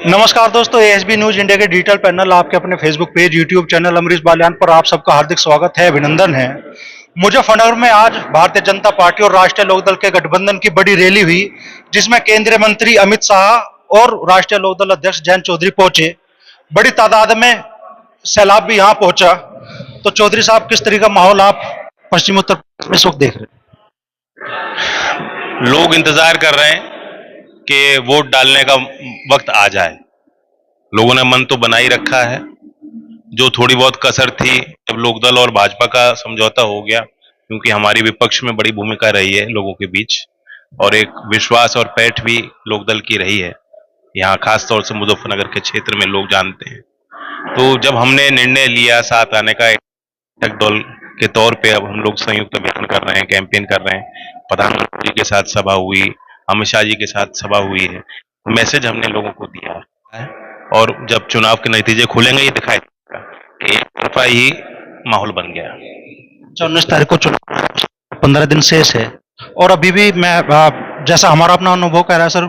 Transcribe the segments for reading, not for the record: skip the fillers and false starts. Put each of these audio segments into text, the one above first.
नमस्कार दोस्तों, ASB news India के डिजिटल पैनल आपके अपने Facebook page, YouTube channel Amrish Baliyan पर आप सबका हार्दिक स्वागत है, अभिनंदन है। मुजफ्फरनगर में आज भारतीय जनता पार्टी और राष्ट्रीय लोकदल के गठबंधन की बड़ी रैली हुई, जिसमें केंद्रीय मंत्री अमित शाह और राष्ट्रीय लोकदल अध्यक्ष जयंत चौधरी पहुंचे। बड़ी तादाद में सैलाब भी यहाँ पहुंचा। तो चौधरी साहब, किस तरह का माहौल आप पश्चिमी उत्तर प्रदेश में इस वक्त देख रहे लोग इंतजार कर रहे हैं कि वोट डालने का वक्त आ जाए। लोगों ने मन तो बना ही रखा है। जो थोड़ी बहुत कसर थी, जब लोकदल और भाजपा का समझौता हो गया, क्योंकि हमारी विपक्ष में बड़ी भूमिका रही है लोगों के बीच, और एक विश्वास और पैठ भी लोकदल की रही है यहाँ, खासतौर से मुजफ्फरनगर के क्षेत्र में लोग जानते हैं। तो जब हमने निर्णय लिया साथ आने का, एक दल के तौर पे अब हम लोग संयुक्त अभियान कर रहे हैं, कैंपेन कर रहे हैं। प्रधानमंत्री के साथ सभा हुई, अमित शाह जी के साथ सभा हुई है। मैसेज हमने लोगों को दिया है, और जब चुनाव के नतीजे खुलेंगे ये दिखाई देगा कि एक तरफा ही माहौल बन गया। 19 तारीख को चुनाव 15 दिन शेष है, और अभी भी जैसा हमारा अपना अनुभव कह रहा है सर,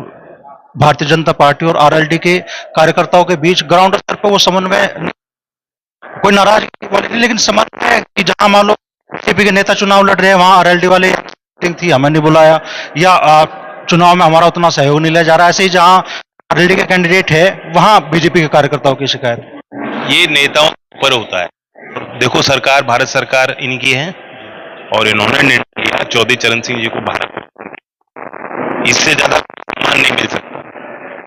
भारतीय जनता पार्टी और आरएलडी के कार्यकर्ताओं के बीच ग्राउंड स्तर पर वो समन्वय, कोई नाराजगी वाली नहीं, लेकिन समन्वय है कि जहां मान लो बीजेपी के नेता चुनाव लड़ रहे हैं, वहां आरएलडी वाले मीटिंग थी, हमें नहीं बुलाया, या चुनाव में हमारा उतना सहयोग नहीं लिया जा रहा। ऐसे ही जहां आरएलडी के कैंडिडेट है, वहां बीजेपी के कार्यकर्ताओं की शिकायत। ये नेताओं के ऊपर होता है। देखो, सरकार, भारत सरकार इनकी है, और इन्होंने निर्णय लिया चौधरी चरण सिंह जी को भारत, इससे ज्यादा सम्मान नहीं मिल सकता।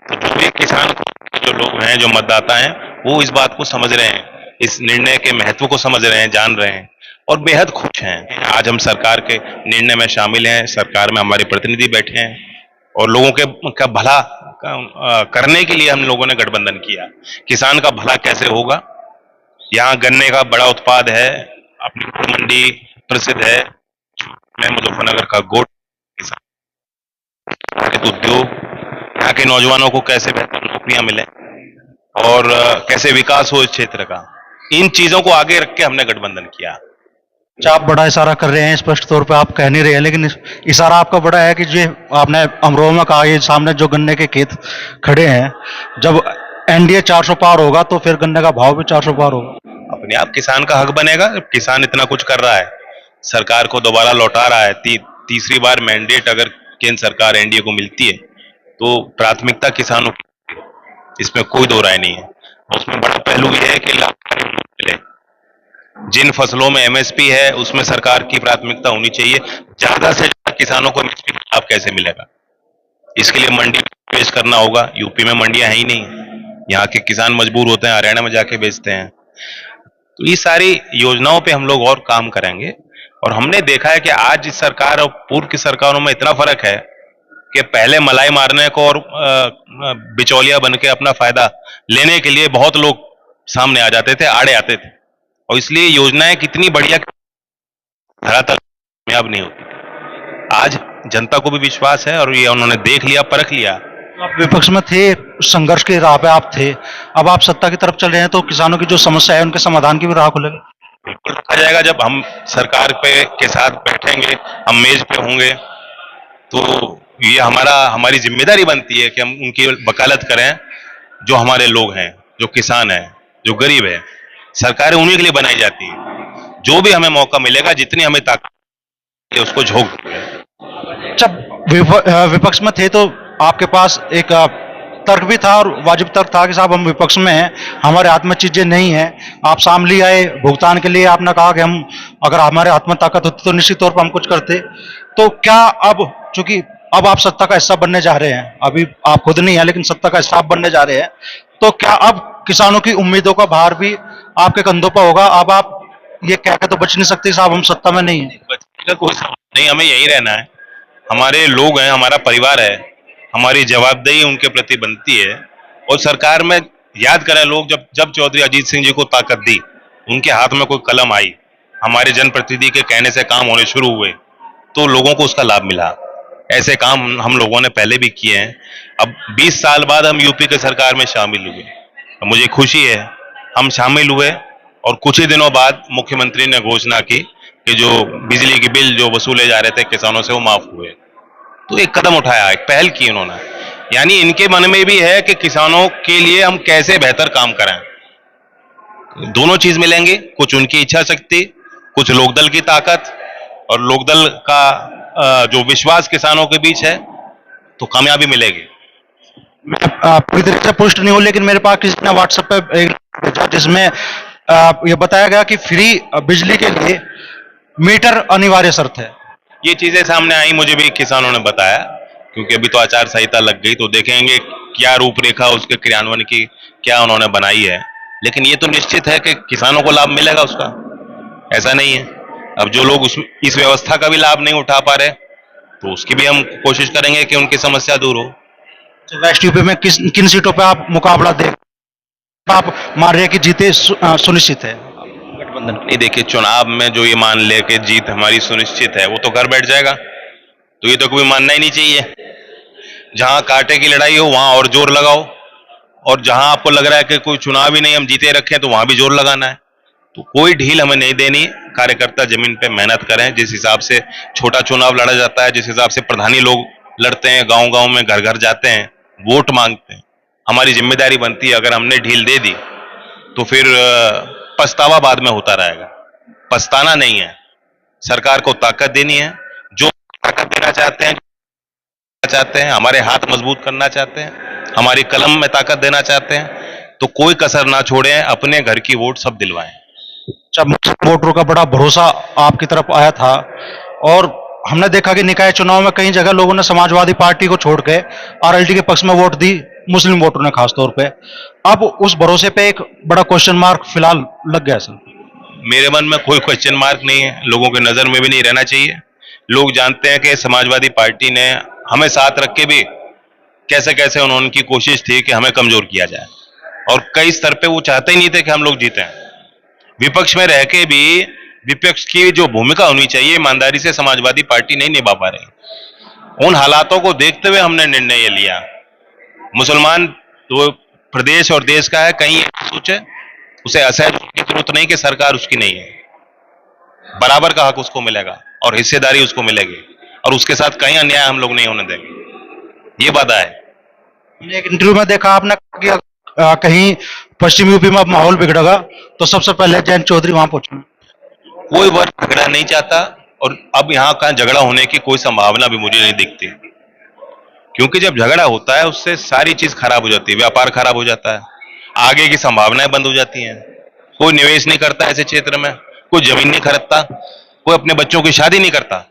तो जो भी किसान को, जो लोग हैं, जो मतदाता हैं, वो इस बात को समझ रहे हैं, इस निर्णय के महत्व को समझ रहे हैं, जान रहे हैं, और बेहद खुश हैं। आज हम सरकार के निर्णय में शामिल हैं, सरकार में हमारे प्रतिनिधि बैठे हैं, और लोगों का भला करने के लिए हम लोगों ने गठबंधन किया। किसान का भला कैसे होगा? यहाँ गन्ने का बड़ा उत्पाद है, अपनी मंडी प्रसिद्ध है, मुजफ्फरनगर का गोट उद्योग, यहाँ के नौजवानों को कैसे बेहतर नौकरियां मिले, और कैसे विकास हो इस क्षेत्र का, इन चीजों को आगे रख के हमने गठबंधन किया। अच्छा, आप बड़ा इशारा कर रहे हैं, स्पष्ट तौर पे आप कह नहीं रहे हैं, लेकिन इशारा आपका बड़ा है कि जो आपने अमरोहा में कहा, ये सामने जो गन्ने के खेत खड़े हैं, जब एनडीए 400 पार होगा तो फिर गन्ने का भाव भी 400 पार होगा। अपने आप किसान का हक बनेगा। किसान इतना कुछ कर रहा है, सरकार को दोबारा लौटा रहा है, तीसरी बार मैंडेट अगर केंद्र सरकार एनडीए को मिलती है तो प्राथमिकता किसानों की, इसमें कोई दो राय नहीं है। उसमें बड़ा पहलू यह है कि लाभ मिले। जिन फसलों में एमएसपी है उसमें सरकार की प्राथमिकता होनी चाहिए। ज्यादा से ज्यादा किसानों को एमएसपी का लाभ कैसे मिलेगा, इसके लिए मंडी पेश करना होगा। यूपी में मंडियां है ही नहीं, यहाँ के किसान मजबूर होते हैं, हरियाणा में जाके बेचते हैं। तो ये सारी योजनाओं पे हम लोग और काम करेंगे। और हमने देखा है कि आज इस सरकार और पूर्व की सरकारों में इतना फर्क है कि पहले मलाई मारने को और बिचौलिया बन के अपना फायदा लेने के लिए बहुत लोग सामने आ जाते थे, आड़े आते थे, और इसलिए योजनाएं कितनी बढ़िया धरातल कामयाब नहीं होती थी। आज जनता को भी विश्वास है, और ये उन्होंने देख लिया, परख लिया। आप विपक्ष में थे, संघर्ष की राह पे आप थे, अब आप सत्ता की तरफ चल रहे हैं, तो किसानों की जो समस्या है उनके समाधान की भी राह खुलेगी। बिल्कुल रखा जाएगा। जब हम सरकार पे के साथ बैठेंगे, हम मेज पे होंगे, तो ये हमारी जिम्मेदारी बनती है कि हम उनकी वकालत करें। जो हमारे लोग हैं, जो किसान हैं, जो गरीब है, सरकारें उन्हीं के लिए बनाई जाती है। जो भी हमें मौका मिलेगा, जितनी हमें ताकत है, उसको झोंक देंगे। जब विपक्ष में थे तो आपके पास एक तर्क भी था, और वाजिब तर्क था कि साहब हम विपक्ष में हैं, हमारे हाथ में चीजें नहीं हैं। आप शामली आए भुगतान के लिए, आपने कहा कि हम, अगर हमारे हाथ में ताकत होती तो निश्चित तौर पर हम कुछ करते। तो क्या अब, चूंकि अब आप सत्ता का हिस्सा बनने जा रहे हैं, अभी आप खुद नहीं है लेकिन सत्ता का हिस्सा आप बनने जा रहे हैं, तो क्या अब किसानों की उम्मीदों का भार भी आपके कंधों पर होगा? अब आप ये कह के तो बच नहीं सकते साहब हम सत्ता में नहीं है। बचने का कोई सवाल नहीं, हमें यही रहना है। हमारे लोग हैं, हमारा परिवार है, हमारी जवाबदेही उनके प्रति बनती है। और सरकार में याद करें, लोग जब जब चौधरी अजीत सिंह जी को ताकत दी, उनके हाथ में कोई कलम आई, हमारे जनप्रतिनिधि के कहने से काम होने शुरू हुए, तो लोगों को उसका लाभ मिला। ऐसे काम हम लोगों ने पहले भी किए हैं। अब 20 साल बाद हम यूपी के सरकार में शामिल हुए, मुझे खुशी है, हम शामिल हुए, और कुछ ही दिनों बाद मुख्यमंत्री ने घोषणा की कि जो बिजली के बिल जो वसूले जा रहे थे किसानों से, वो माफ हुए। तो एक कदम उठाया, एक पहल की उन्होंने। यानी इनके मन में भी है कि किसानों के लिए हम कैसे बेहतर काम करें। दोनों चीज मिलेंगे, कुछ उनकी इच्छा शक्ति, कुछ लोकदल की ताकत, और लोकदल का जो विश्वास किसानों के बीच है, तो कामयाबी मिलेगी। पूरी तरह से पुष्ट नहीं हूं, लेकिन मेरे पास किसी ने व्हाट्सएप पे एक भेजा जिसमें ये बताया गया कि फ्री बिजली के लिए मीटर अनिवार्य शर्त है। ये चीजें सामने आई, मुझे भी किसानों ने बताया, क्योंकि अभी तो आचार संहिता लग गई, तो देखेंगे क्या रूपरेखा उसके क्रियान्वयन की क्या उन्होंने बनाई है। लेकिन ये तो निश्चित है कि किसानों को लाभ मिलेगा उसका, ऐसा नहीं है। अब जो लोग इस व्यवस्था का भी लाभ नहीं उठा पा रहे, तो उसकी भी हम कोशिश करेंगे कि उनकी समस्या दूर हो। तो वेस्ट यूपी में किन सीटों पे आप मुकाबला देख, आप मान रहे हैं कि जीते सुनिश्चित है गठबंधन? नहीं, देखिए, चुनाव में जो ये मान ले कि जीत हमारी सुनिश्चित है, वो तो घर बैठ जाएगा। तो ये तो कोई मानना ही नहीं चाहिए। जहां कांटे की लड़ाई हो वहां और जोर लगाओ, और जहां आपको लग रहा है कि कोई चुनाव ही नहीं, हम जीते रखें, तो वहां भी जोर लगाना है। तो कोई ढील हमें नहीं देनी। कार्यकर्ता जमीन पे मेहनत करें, जिस हिसाब से छोटा चुनाव लड़ा जाता है, जिस हिसाब से प्रधानी लोग लड़ते हैं, गांव गांव में घर घर जाते हैं, वोट मांगते हैं, हमारी जिम्मेदारी बनती है। अगर हमने ढील दे दी तो फिर पछतावा बाद में होता रहेगा। पछताना नहीं है, सरकार को ताकत देनी है। जो ताकत देना चाहते हैं, हमारे हाथ मजबूत करना चाहते हैं, हमारी कलम में ताकत देना चाहते हैं, तो कोई कसर ना छोड़ें, अपने घर की वोट सब दिलवाएं। जब मुस्लिम वोटरों का बड़ा भरोसा आपकी तरफ आया था, और हमने देखा कि निकाय चुनाव में कई जगह लोगों ने समाजवादी पार्टी को छोड़ के आरएलडी के पक्ष में वोट दी, मुस्लिम वोटरों ने खासतौर पे। अब उस भरोसे पे एक बड़ा क्वेश्चन मार्क फिलहाल लग गया सर। मेरे मन में कोई क्वेश्चन मार्क नहीं है, लोगों की नजर में भी नहीं रहना चाहिए। लोग जानते हैं कि समाजवादी पार्टी ने हमें साथ रख के भी कैसे कैसे उनकी कोशिश थी कि हमें कमजोर किया जाए, और कई स्तर पे वो चाहते ही नहीं थे कि हम लोग जीतें। विपक्ष में रह के भी विपक्ष की जो भूमिका होनी चाहिए ईमानदारी से समाजवादी पार्टी नहीं निभा पा रही। उन हालातों को देखते हुए हमने निर्णय ये लिया। मुसलमान तो प्रदेश और देश का है, कहीं ये सोचे उसे असहज होने की जरूरत नहीं कि सरकार उसकी नहीं है। बराबर का हक उसको मिलेगा और हिस्सेदारी उसको मिलेगी, और उसके साथ कहीं अन्याय हम लोग नहीं होने देंगे। ये वादा है। मैंने एक इंटरव्यू में देखा आपने कि कहीं पश्चिम यूपी में अब माहौल बिगड़ेगा तो सबसे पहले जयंत चौधरी वहां पहुंचे। कोई वर्ग झगड़ा नहीं चाहता, और अब यहां का झगड़ा होने की कोई संभावना भी मुझे नहीं दिखती, क्योंकि जब झगड़ा होता है उससे सारी चीज खराब हो जाती है, व्यापार खराब हो जाता है, आगे की संभावनाएं बंद हो जाती हैं। कोई निवेश नहीं करता ऐसे क्षेत्र में, कोई जमीन नहीं खरीदता, कोई अपने बच्चों की शादी नहीं करता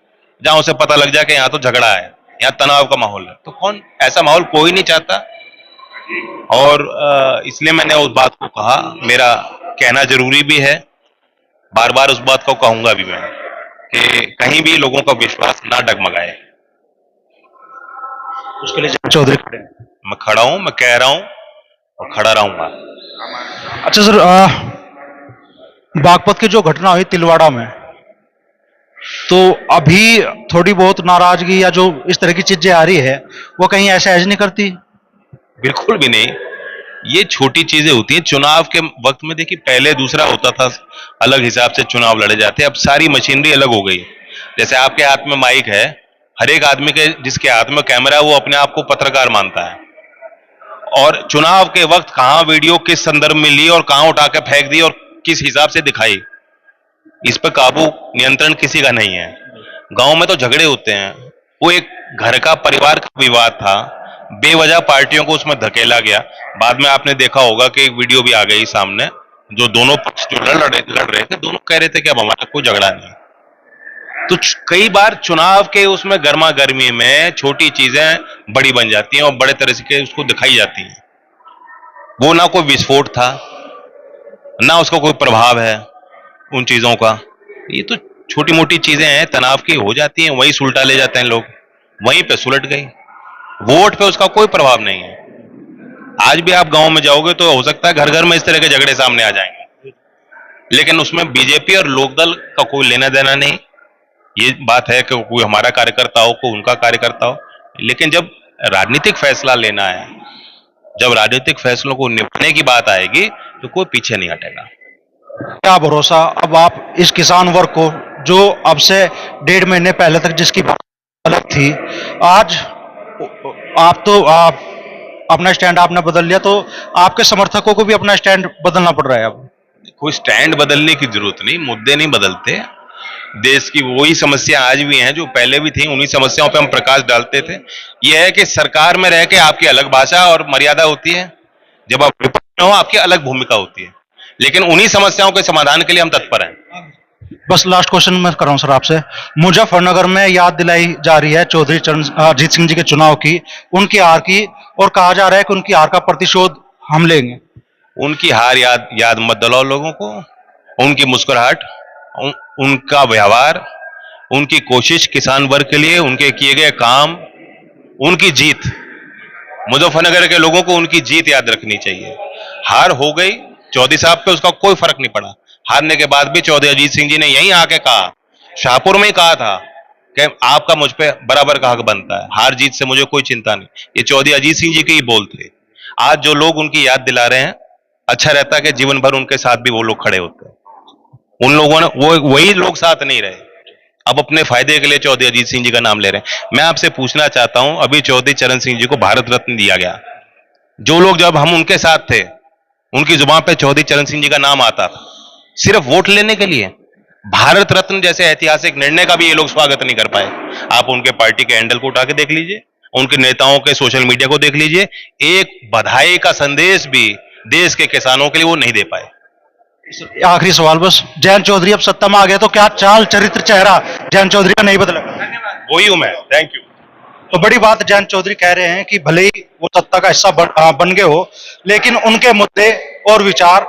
जहां उसे पता लग जाए कि यहाँ तो झगड़ा है, यहाँ तनाव का माहौल है। तो कौन ऐसा माहौल कोई नहीं चाहता, और इसलिए मैंने उस बात को कहा। मेरा कहना जरूरी भी है, बार बार उस बात को कहूंगा भी मैं, कि कहीं भी लोगों का विश्वास ना डगमगाए। उसके लिए जयंत चौधरी खड़े हैं। मैं खड़ा हूं, मैं कह रहा हूं, और खड़ा रहूंगा। अच्छा सर, बागपत की जो घटना हुई तिलवाड़ा में, तो अभी थोड़ी बहुत नाराजगी या जो इस तरह की चीजें आ रही है, वो कहीं ऐसे ऐज नहीं करती? बिल्कुल भी नहीं, ये छोटी चीजें होती हैं। चुनाव के वक्त में देखिए, पहले दूसरा होता था, अलग हिसाब से चुनाव लड़े जाते, अब सारी मशीनरी अलग हो गई। जैसे आपके हाथ में माइक है, हर एक आदमी के जिसके हाथ में कैमरा है वो अपने आप को पत्रकार मानता है, और चुनाव के वक्त कहां वीडियो किस संदर्भ में ली और कहां उठा के फेंक दी और किस हिसाब से दिखाई, इस पर काबू नियंत्रण किसी का नहीं है। गांव में तो झगड़े होते हैं। वो एक घर का, परिवार का विवाद था, बेवजह पार्टियों को उसमें धकेला गया। बाद में आपने देखा होगा कि एक वीडियो भी आ गई सामने, जो दोनों पक्ष जो लड़ रहे थे, दोनों कह रहे थे कि अब हमारा कोई झगड़ा नहीं। तो कई बार चुनाव के उसमें गर्मा गर्मी में छोटी चीजें बड़ी बन जाती हैं और बड़े तरह से उसको दिखाई जाती हैं। वो ना कोई विस्फोट था, ना उसका कोई प्रभाव है उन चीजों का। ये तो छोटी मोटी चीजें हैं, तनाव की हो जाती हैं, वही सुलटा ले जाते हैं लोग, वहीं पे सुलट गई। वोट पे उसका कोई प्रभाव नहीं है। आज भी आप गांव में जाओगे तो हो सकता है घर घर में इस तरह के झगड़े सामने आ जाएंगे, लेकिन उसमें बीजेपी और लोकदल का कोई लेना देना नहीं। ये बात है कि कोई हमारा कार्यकर्ता हो, कोई उनका कार्यकर्ता हो, लेकिन जब राजनीतिक फैसला लेना है, जब राजनीतिक फैसलों को निपटने की बात आएगी, तो कोई पीछे नहीं हटेगा। क्या भरोसा अब आप इस किसान वर्ग को, जो अब से 1.5 महीने पहले तक जिसकी बात अलग थी, आज आप तो अपना स्टैंड आपने बदल लिया, तो आपके समर्थकों को भी अपना स्टैंड बदलना पड़ रहा है अब। कोई स्टैंड बदलने की जरूरत नहीं, मुद्दे नहीं बदलते। देश की वही समस्या आज भी हैं जो पहले भी थी, उन्हीं समस्याओं पे हम प्रकाश डालते थे। यह है कि सरकार में रह के आपकी अलग भाषा और मर्यादा होती है, जब आप विपक्ष में हो आपकी अलग भूमिका होती है, लेकिन उन्हीं समस्याओं के समाधान के लिए हम तत्पर हैं। बस लास्ट क्वेश्चन मैं कर रहा हूं सर आपसे। मुजफ्फरनगर में याद दिलाई जा रही है चौधरी अजीत सिंह जी के चुनाव की, उनकी हार की, और कहा जा रहा है कि उनकी हार का प्रतिशोध हम लेंगे। उनकी हार याद याद मत दिलाओ लोगों को। उनकी मुस्कुराहट, उनका व्यवहार, उनकी कोशिश किसान वर्ग के लिए, उनके किए गए काम, उनकी जीत, मुजफ्फरनगर के लोगों को उनकी जीत याद रखनी चाहिए। हार हो गई चौधरी साहब पे, उसका कोई फर्क नहीं पड़ा। हारने के बाद भी चौधरी अजीत सिंह जी ने यहीं आके कहा, शाहपुर में ही कहा था कि आपका मुझ पे बराबर का हक बनता है, हार जीत से मुझे कोई चिंता नहीं। ये चौधरी अजीत सिंह जी के ही बोल थे। आज जो लोग उनकी याद दिला रहे हैं, अच्छा रहता है कि जीवन भर उनके साथ भी वो लोग खड़े होते हैं। उन लोगों ने वो वही लोग साथ नहीं रहे, अब अपने फायदे के लिए चौधरी अजीत सिंह जी का नाम ले रहे हैं। मैं आपसे पूछना चाहता हूं, अभी चौधरी चरण सिंह जी को भारत रत्न दिया गया। जो लोग जब हम उनके साथ थे, उनकी जुबान पे चौधरी चरण सिंह जी का नाम आता था, सिर्फ वोट लेने के लिए। भारत रत्न जैसे ऐतिहासिक निर्णय का भी ये लोग स्वागत नहीं कर पाए। आप उनके पार्टी के हैंडल को उठा के देख लीजिए, उनके नेताओं के सोशल मीडिया को देख लीजिए, एक बधाई का संदेश भी देश के किसानों के लिए वो नहीं दे पाए। आखिरी सवाल बस, जयंत चौधरी अब सत्ता में आ गया तो क्या चाल चरित्र चेहरा जयंत चौधरी का नहीं बदला? वही हूं मैं, थैंक यू। तो बड़ी बात जयंत चौधरी कह रहे हैं कि भले ही वो सत्ता का हिस्सा बन गए हो, लेकिन उनके मुद्दे और विचार